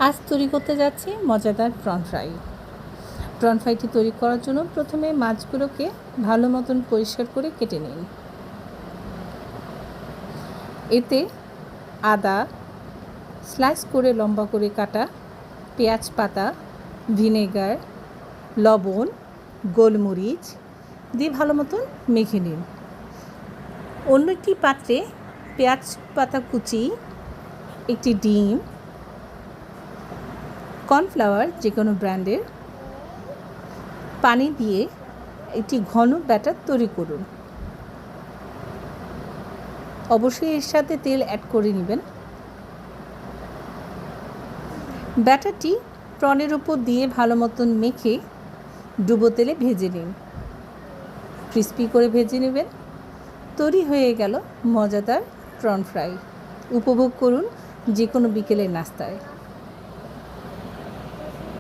আজ তৈরি করতে যাচ্ছি মজাদার প্রন ফ্রাই। প্রন ফ্রাইটি তৈরি করার জন্য প্রথমে মাছগুলোকে ভালো মতন পরিষ্কার করে কেটে নিন। এতে আদা, স্লাইস করে লম্বা করে কাটা পেঁয়াজ পাতা, ভিনেগার, লবণ, গোলমরিচ দিয়ে ভালো মতন মেখে নিন। অন্য একটি পাত্রে পেঁয়াজ পাতা কুচি, একটি ডিম, কর্নফ্লাওয়ার যে কোনো ব্র্যান্ডের, পানি দিয়ে একটি ঘন ব্যাটার তৈরি করুন। অবশ্যই এর সাথে তেল অ্যাড করে নেবেন। ব্যাটারটি প্রনের উপর দিয়ে ভালো মতন মেখে ডুবো তেলে ভেজে নিন। ক্রিস্পি করে ভেজে নেবেন। তৈরি হয়ে গেল মজাদার প্রন ফ্রাই। উপভোগ করুন যে কোনো বিকেলের নাস্তায়।